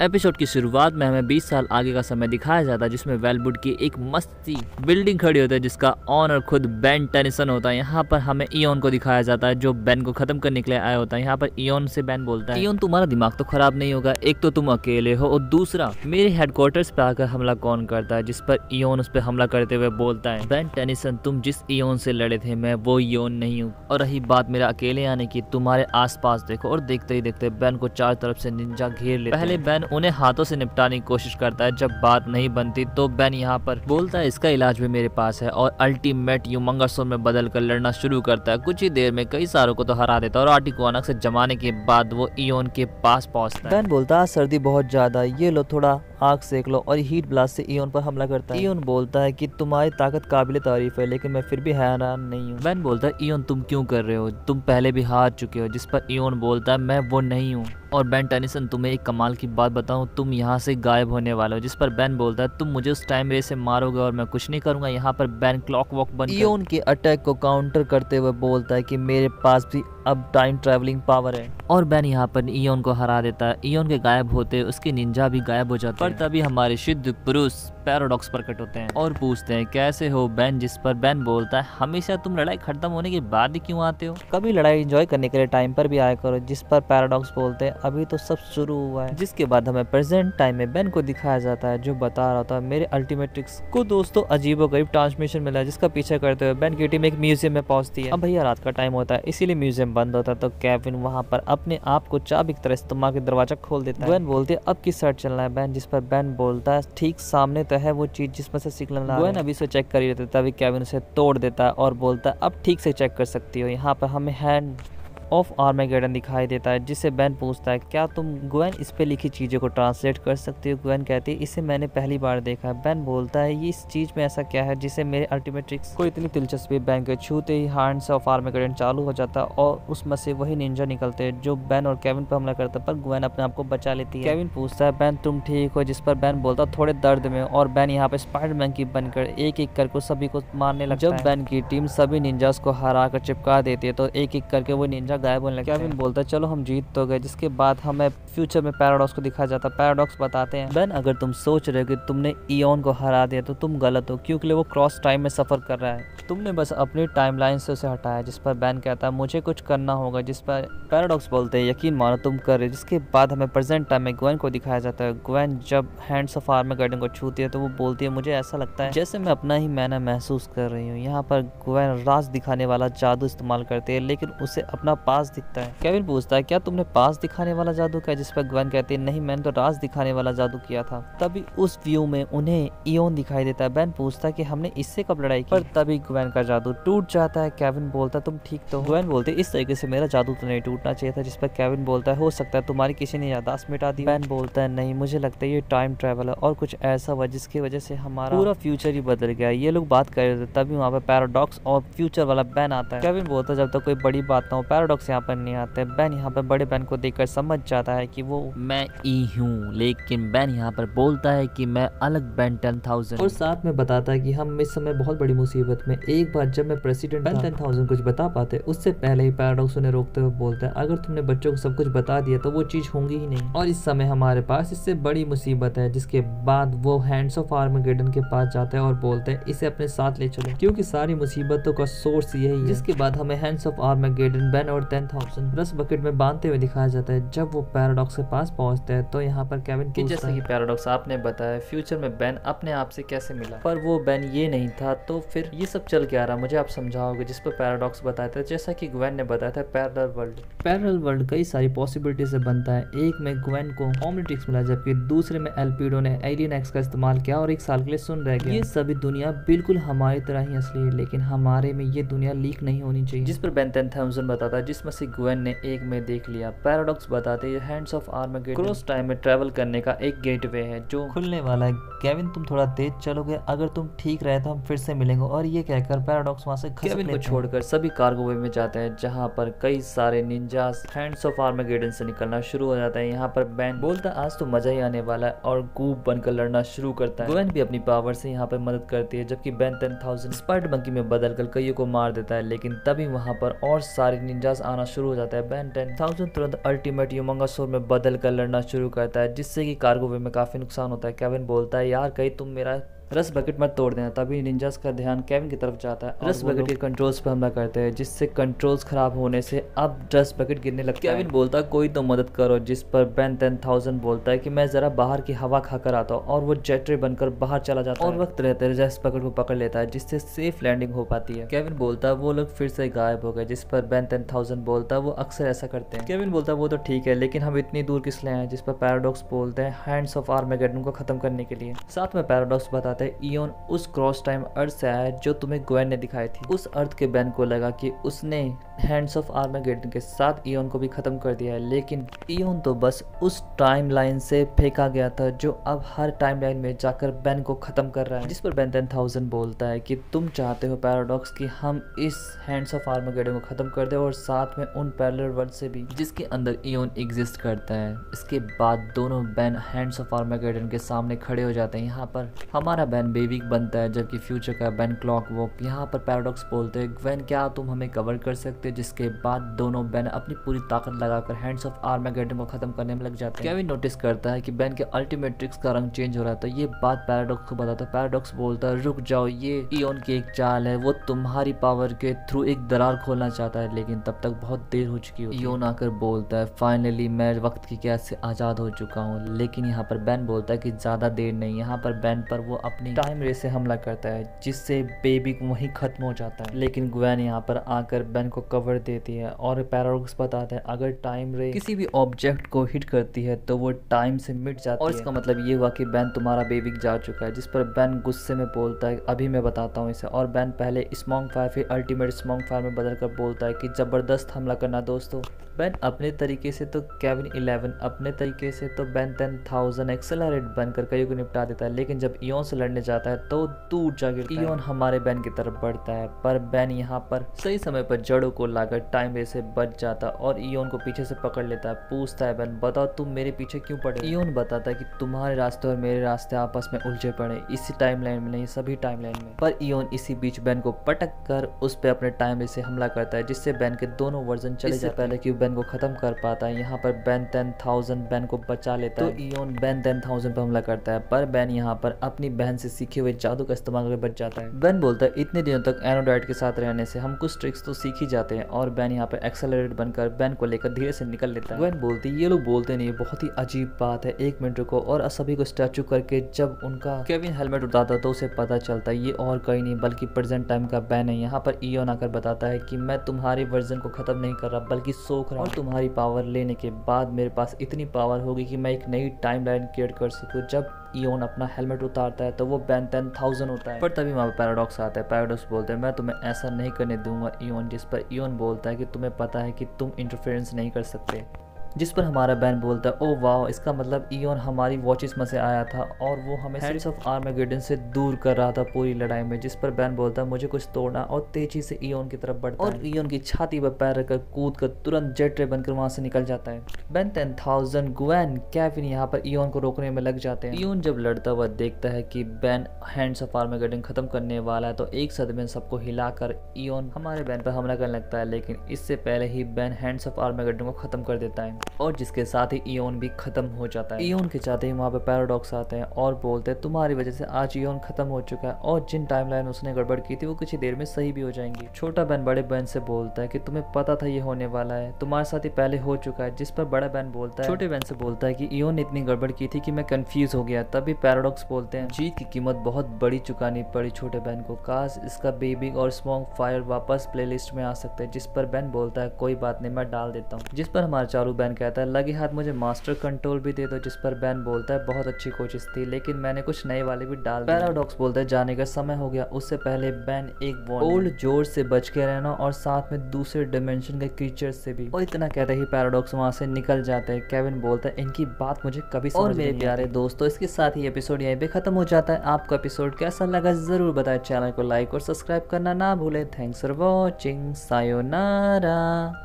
Episode की शुरुआत में हमें 20 साल आगे का समय दिखाया जाता है, जिसमें वेलवुड की एक मस्ती बिल्डिंग खड़ी होती है जिसका ऑनर खुद बेन टेनिसन होता है। यहाँ पर हमें इयोन को दिखाया जाता है जो बेन को खत्म करने के लिए आया होता है। यहाँ पर इयोन से बेन बोलता है, इयोन तुम्हारा दिमाग तो खराब नहीं होगा, एक तो तुम अकेले हो और दूसरा मेरे हेडक्वार्टर्स पे आकर हमला कौन करता है। जिस पर इयोन उस पर हमला करते हुए बोलता है, बेन टेनिसन तुम जिस इयोन से लड़े थे मैं वो इयोन नहीं हूँ, और रही बात मेरा अकेले आने की, तुम्हारे आसपास देखो। और देखते ही देखते बेन को चार तरफ से निंजा घेर लेते हैं। पहले बेन उन्हें हाथों से निपटाने की कोशिश करता है, जब बात नहीं बनती तो बेन यहाँ पर बोलता है इसका इलाज भी मेरे पास है, और अल्टीमेट ह्यूमंगसोर में बदल कर लड़ना शुरू करता है। कुछ ही देर में कई सारों को तो हरा देता है और आर्टिक को अनक से जमाने के बाद वो इयोन के पास पहुंचता है। बेन बोलता है सर्दी बहुत ज्यादा, ये लो थोड़ा आग सेक लो, और हीट ब्लास्ट से इयोन पर हमला करता है। इयोन बोलता है कि तुम्हारी ताकत काबिल तारीफ है, लेकिन मैं फिर भी हैरान नहीं हूँ। बेन बोलता है इयोन तुम क्यों कर रहे हो, तुम पहले भी हार चुके हो। जिस पर इयोन बोलता है मैं वो नहीं हूँ, और बेन टेनिसन तुम्हें एक कमाल की बात बताऊं, तुम यहाँ से गायब होने वाले हो। जिस पर बेन बोलता है तुम मुझे उस टाइम रेस से मारोगे और मैं कुछ नहीं करूंगा। यहाँ पर बेन क्लॉक वॉक बन इयोन के अटैक को काउंटर करते हुए बोलता है कि मेरे पास भी अब टाइम ट्रैवलिंग पावर है, और बेन यहाँ पर इयोन को हरा देता है। इयोन के गायब होते उसके निंजा भी गायब हो जाते हैं। पर तभी हमारे सिद्ध पुरुष पैराडॉक्स प्रकट होते हैं और पूछते हैं कैसे हो बेन। जिस पर बेन बोलता है हमेशा तुम लड़ाई खत्म होने के बाद ही क्यों आते हो, कभी लड़ाई एंजॉय करने के लिए टाइम पर भी आया करो। जिस पर पैराडॉक्स बोलते हैं अभी तो सब शुरू हुआ है। जिसके बाद हमें प्रेजेंट टाइम में बेन को दिखाया जाता है जो बता रहा था मेरे अल्टीमेट ट्रिक्स को दोस्तों अजीबोगरीब ट्रांसमिशन मिला है, जिसका पीछा करते हुए बेन की टीम एक म्यूजियम में पहुंचती है। अब भैया रात का टाइम होता है इसीलिए म्यूजियम बंद होता है, तो केविन वहाँ पर अपने आप को चाबी की तरह इस्तेमाल के दरवाजा खोल देता है। बेन बोलती है अब किस साइड चलना है बेन। जिस पर बेन बोलता है ठीक सामने तो है वो चीज जिसमें से सिग्नल आ रहा है। बेन अभी से चेक कर ही रहता है, तभी केविन उसे तोड़ देता है और बोलता है अब ठीक से चेक कर सकती हो। यहाँ पर हमें हैंड ऑफ आर्मेगेडन दिखाई देता है, जिससे बेन पूछता है क्या तुम ग्वेन इस पे लिखी चीजों को ट्रांसलेट कर सकती हो। ग्वेन कहती है इसे मैंने पहली बार देखा है। बेन बोलता है ये इस चीज में ऐसा क्या है जिसे मेरे अल्टीमेट ट्रिक्स को इतनी दिलचस्पी। बेन के छूते ही हैंड्स ऑफ आर्मेगेडन चालू हो जाता है और उसमें से वही निंजा निकलते हैं जो बेन और केविन पर हमला करता है, पर ग्वेन अपने आप को बचा लेती है। केविन पूछता है बेन तुम ठीक हो। जिस पर बेन बोलता है थोड़े दर्द में, और बेन यहाँ पे स्पाइडरमैन की बनकर एक एक करके सभी को मारने लगता है। जब बेन की टीम सभी निंजास को हरा कर चिपका देती है तो एक एक करके वो निंजा गायब होने लगता है। बोलता है चलो हम जीत तो गए। जिसके बाद हमें फ्यूचर में पैराडॉक्स को दिखाया जाता है। पैराडॉक्स बताते हैं बेन अगर तुम सोच रहे हो कि तुमने इयोन को हरा दिया तो तुम गलत हो, क्योंकि वो क्रॉस टाइम में सफर कर रहा है, तुमने बस अपनी टाइमलाइन से उसे हटाया। जिस पर बेन कहता है मुझे कुछ करना होगा। जिस पर पैराडॉक्स बोलते हैं यकीन मानो तुम कर रहे। जिसके बाद हमें प्रेजेंट टाइम में ग्वेन को दिखाया जाता है। ग्वेन जब हैंड्स ऑफ आर्मेगेडन को छूती है तो वो बोलती है मुझे ऐसा लगता है जैसे मैं अपना ही मैंने महसूस कर रही हूँ। यहाँ पर ग्वेन राज दिखाने वाला जादू इस्तेमाल करती है, लेकिन उसे अपना पास दिखता है। केविन पूछता है क्या तुमने पास दिखाने वाला जादू किया। जिस पर ग्वेन कहती है नहीं मैंने तो राज दिखाने वाला जादू किया था। तभी उस व्यू में उन्हें इयोन दिखाई देता है। बेन पूछता है कि हमने इससे कब लड़ाई की, पर तभी ग्वेन का जादू टूट जाता है। केविन बोलता है तुम ठीक तो हो। ग्वेन बोलती है इस तरीके से मेरा जादू तो नहीं टूटना चाहिए था। जिस पर केविन बोलता है हो सकता है तुम्हारी किसी ने याददाश्त मिटा दी। बेन बोलता है नहीं मुझे लगता है ये टाइम ट्रैवल है और कुछ ऐसा हुआ जिसकी वजह से हमारा पूरा फ्यूचर ही बदल गया। ये लोग बात कर रहे थे तभी वहाँ पर पैराडॉक्स और फ्यूचर वाला बेन आता है। केविन बोलता है जब तक कोई बड़ी बात ना हो पैराडॉक्स यहाँ पर नहीं आते। बेन यहाँ पर बड़े बेन को देखकर समझ जाता है कि वो मैं ई हूँ, लेकिन बेन यहाँ पर बोलता है कि मैं अलग बेन 10,000, और साथ में बताता है कि हम इस समय बहुत बड़ी मुसीबत में। एक बार जब मैं प्रेसिडेंट बेन 10,000 कुछ बता पाते उससे पहले ही पैराडॉक्स उन्हें रोकते हुए बोलता है अगर तुमने बच्चों को सब कुछ बता दिया तो वो चीज होंगी ही नहीं, और इस समय हमारे पास इससे बड़ी मुसीबत है। जिसके बाद वो हैंड्स ऑफ आर्मेगेडन के पास जाता है और बोलते हैं इसे अपने साथ ले चलो क्योंकि सारी मुसीबतों का सोर्स यही है। जिसके बाद हमें हैंड्स ऑफ आर्मेगेडन बेन और 10,000 रस बकेट में बांधते हुए दिखाया जाता है। जब वो पैराडॉक्स के पास पहुंचते हैं तो यहाँ पर केविन कि जैसे कि पैराडॉक्स आपने बताया फ्यूचर में बेन अपने आप से कैसे मिला, पर वो बेन ये नहीं था, तो फिर ये सब चल के आ रहा मुझे आप समझाओगे। जिस पर पैराडॉक्स बताया था जैसा कि ग्वेन ने बताया था पैरेलल वर्ल्ड कई सारी पॉसिबिलिटी से बनता है। एक में ग्वेन को ओमनिट्रिक्स मिला जबकि दूसरे में एल्पिडो ने एलियन एक्स का इस्तेमाल किया और एक साल के लिए सुन रह गया। ये सभी दुनिया बिल्कुल हमारी तरह ही असली है, लेकिन हमारे में ये दुनिया लीक नहीं होनी चाहिए। जिस पर बेन 10,000 बताता है जिसमें से ग्वेन ने एक में देख लिया। पैराडॉक्स बताते हैं हैंड्स ऑफ आर्मेगेडन क्रॉस टाइम में ट्रैवल करने का एक गेटवे है जो खुलने वाला है। केविन तुम थोड़ा तेज चलोगे, अगर तुम ठीक रहे तो हम फिर से मिलेंगे। और ये कहकर पैराडॉक्स वहां से केविन को छोड़कर सभी कार्गो वे में जाते हैं, जहाँ पर कई सारे निंजास हैंड्स ऑफ आर्मेगेडन से निकलना शुरू हो जाता है। यहाँ पर बैन बोलता है आज तो मजा ही आने वाला है और गूप बनकर लड़ना शुरू करता है। ग्वेन भी अपनी पावर से यहाँ पर मदद करती है, जबकि बैन 10,000 स्पाइडर मंकी में बदलकर कईयों को मार देता है। लेकिन तभी वहाँ पर और सारे निंजास आना शुरू हो जाता है। बैन 10,000 तुरंत अल्टीमेट यूमंगासोर में बदल कर लड़ना शुरू करता है, जिससे कि कार्गो वे में काफी नुकसान होता है। केविन बोलता है यार कहीं तुम मेरा रस बकेट मत तोड़ देना। तभी निंजास का ध्यान केविन की तरफ जाता है। रस बकेट के कंट्रोल्स पर हमला करते हैं, जिससे कंट्रोल्स खराब होने से अब रस बकेट गिरने लगता है। केविन बोलता है कोई तो मदद करो, जिस पर बैन 10,000 बोलता है कि मैं जरा बाहर की हवा खाकर आता हूँ, और वो जेटरे बनकर बाहर चला जाता है और वक्त रहते रस बकेट को पकड़ लेता है, जिससे सेफ लैंडिंग हो पाती है। केविन बोलता है वो लोग फिर से गायब हो गए, जिस पर बैन 10,000 बोलता है वो अक्सर ऐसा करते हैं। केविन बोलता है वो तो ठीक है, लेकिन हम इतनी दूर किस लिए आए, जिस पर पैराडॉक्स बोलते हैं हैंड्स ऑफ आर्मेगेडन को खत्म करने के लिए। साथ में पैराडॉक्स बताते हैं इयोन उस क्रॉस टाइम अर्थ से आया है जो तुम्हें ग्वेन ने दिखाई थी। उस अर्थ के बैन को लगा कि उसने हैंड्स ऑफ आर्मेगेडन के साथ इयोन को भी खत्म कर दिया है, लेकिन इयोन तो बस उस टाइम लाइन से फेंका गया था जो अब हर टाइम लाइन में जाकर बैन को खत्म कर रहा है। जिस पर बैन 10,000 बोलता है कि तुम चाहते हो पैराडॉक्स कि हम इस हैंड्स ऑफ आर्मेगेडन को खत्म कर दे, और साथ में उन पैरेलल वर्ल्ड से भी जिसके अंदर इयोन एग्जिस्ट करता है। इसके बाद दोनों बैन हैंड्स ऑफ आर्मेगेडन के सामने खड़े हो जाते हैं। यहाँ पर हमारा बैन बेबी बनता है, जबकि फ्यूचर का बैन क्लॉक वॉक। यहाँ पर पैराडॉक्स बोलते हैं ग्वेन क्या तुम हमें कवर कर सकते हो, जिसके बाद दोनों बैन अपनी पूरी ताकत लगाकर हैंड्स ऑफ आर्मेगेडन को खत्म करने में लग जाते हैं। केविन नोटिस करता है कि बैन के अल्टीमेट ट्रिक्स का रंग चेंज हो रहा था। ये बात पैराडॉक्स को बताता है। पैराडॉक्स बोलता है रुक जाओ, ये इयोन की एक चाल है, वो तुम्हारी पावर के थ्रू एक दरार खोलना चाहता है, लेकिन तब तक बहुत देर हो चुकी होती है। इयोन आकर बोलता है फाइनली मैं वक्त की कैद से आजाद हो चुका हूँ, लेकिन यहाँ पर बैन बोलता है कि ज्यादा देर नहीं। यहाँ पर बैन पर वो अपनी टाइम रेस से हमला करता है, जिससे बेबी वहीं खत्म हो जाता है। लेकिन ग्वेन यहाँ पर आकर बैन को कवर देती है, और पैराडॉक्स बताता है अगर टाइम रे किसी भी ऑब्जेक्ट को हिट करती है तो वो टाइम से मिट जाती है, और इसका मतलब ये हुआ कि बैन तुम्हारा बेबी जा चुका है। जिस पर बैन गुस्से में बोलता है अभी मैं बताता हूँ इसे, और बैन पहले स्मॉन्ग फायर फिर अल्टीमेट स्मॉन्ग फायर में बदल कर बोलता है कि जबरदस्त हमला करना दोस्तों। बैन अपने तरीके से तो केविन 11 अपने तरीके से तो बैन 10,000 एक्सेलरेट बनकर कईयों को निपटा देता है, लेकिन जब इयोन से लड़ने जाता है तो दूर जा गिरता है। इयोन हमारे बैन की तरफ बढ़ता है, पर बैन यहाँ पर सही समय पर जड़ों को लाकर टाइम रेस से बच जाता और इयोन को पीछे से पकड़ लेता है। पूछता है बैन बताओ तुम मेरे पीछे क्यों पड़े। इयोन बताता है कि तुम्हारे रास्ते और मेरे रास्ते आपस में उलझे पड़े, इसी टाइमलाइन में नहीं सभी टाइमलाइन में। पर इयोन इसी बीच बैन को पटक कर उस पे अपने टाइम रेस से हमला करता है, जिससे बैन के दोनों वर्जन चले जाते हैं पहले कि बैन को खत्म कर पाता है। यहाँ पर बैन 10,000 बैन को बचा लेता है, तो इयोन बैन 10,000 पर हमला करता है, पर बैन यहाँ पर अपनी बहन से सीखे हुए जादू का इस्तेमाल करके बच जाता है। बैन बोलता है इतने दिनों तक एनोडाइट के साथ रहने से हम कुछ ट्रिक्स तो सीख ही जाते हैं, और बैन यहाँ पर एक्सेलरेट बनकर बैन को लेकर धीरे से निकल लेता है। बैन बोलती है ये लोग बोलते नहीं, बहुत ही अजीब बात है, एक मिनट रुको। और सभी को स्टैचू करके जब उनका केविन हेलमेट उतारता तो उसे पता चलता है ये और कहीं नहीं बल्कि प्रेजेंट टाइम का बैन है। यहाँ पर इयोन आकर बताता है कि मैं तुम्हारे वर्जन को खत्म नहीं कर रहा बल्कि सोख रहा हूँ, और तुम्हारी पावर लेने के बाद मेरे पास इतनी पावर होगी कि मैं एक नई टाइम लाइन क्रिएट कर सकूँ। जब इयोन अपना हेलमेट उतारता है तो वो बैन 10,000 होता है, पर तभी वहाँ पे पैराडॉक्स आता है। पैराडॉक्स बोलते हैं मैं तुम्हें ऐसा नहीं करने दूंगा इयोन, जिस पर इयोन बोलता है कि तुम्हें पता है कि तुम इंटरफेरेंस नहीं कर सकते। जिस पर हमारा बैन बोलता है ओ वाह, इसका मतलब इयोन हमारी वॉचेस में से आया था और वो हमें हैंड्स ऑफ आर्मेगेडन से दूर कर रहा था पूरी लड़ाई में। जिस पर बैन बोलता है मुझे कुछ तोड़ना, और तेजी से इयोन की तरफ बढ़ता है और इयोन की छाती पर पैर रखकर कूद कर तुरंत जेट रे बनकर वहां से निकल जाता है। बैन 10,000 ग्वेन केविन यहाँ पर इयोन को रोकने में लग जाते हैं। इयोन जब लड़ता हुआ देखता है कि बैन हैंड्स ऑफ आर्मेगेडन खत्म करने वाला है तो एक सदमे सबको हिलाकर इयोन हमारे बैन पर हमला करने लगता है, लेकिन इससे पहले ही बैन हैंड्स ऑफ आर्मेगेडन को खत्म कर देता है, और जिसके साथ ही इयोन भी खत्म हो जाता है। इयोन के चाहते ही वहाँ पे पैराडॉक्स आते हैं और बोलते हैं तुम्हारी वजह से आज इयोन खत्म हो चुका है, और जिन टाइमलाइन उसने गड़बड़ की थी वो कुछ ही देर में सही भी हो जाएंगी। छोटा बहन बड़े बहन से बोलता है कि तुम्हें पता था ये होने वाला है, तुम्हारे साथ ही पहले हो चुका है। जिस पर बड़ा बहन बोलता है छोटे बहन से बोलता है कि इयोन ने इतनी गड़बड़ की थी कि मैं कंफ्यूज हो गया। तभी पैराडॉक्स बोलते हैं जीत की कीमत बहुत बड़ी चुकानी पड़ी छोटे बहन को, काश इसका बेबी और स्मॉग फायर वापस प्लेलिस्ट में आ सकते हैं। जिस पर बहन बोलता है कोई बात नहीं मैं डाल देता हूँ। जिस पर हमारे चारू बहन केविन कहता है लगे हाथ मुझे मास्टर कंट्रोल भी दे दो, जिस पर बेन बोलता है बहुत अच्छी कोशिश थी लेकिन मैंने कुछ नए वाले भी डाल दिए। पैराडॉक्स बोलता है जाने का समय हो गया, उससे पहले बेन एक ओल्ड जॉर्ज से बच के रहना और साथ में दूसरे डिमेंशन के क्रीचर्स से भी। और इतना कहते ही पैराडॉक्स वहां से निकल जाता है। केविन बोलता है इनकी बात मुझे कभी समझ नहीं। और मेरे प्यारे दोस्तों, इसके साथ ही एपिसोड यहीं पे खत्म हो जाता है। आपको एपिसोड कैसा लगा जरूर बताएं। चैनल को लाइक और सब्सक्राइब करना ना भूलें। Thanks for watching. सायोनारा।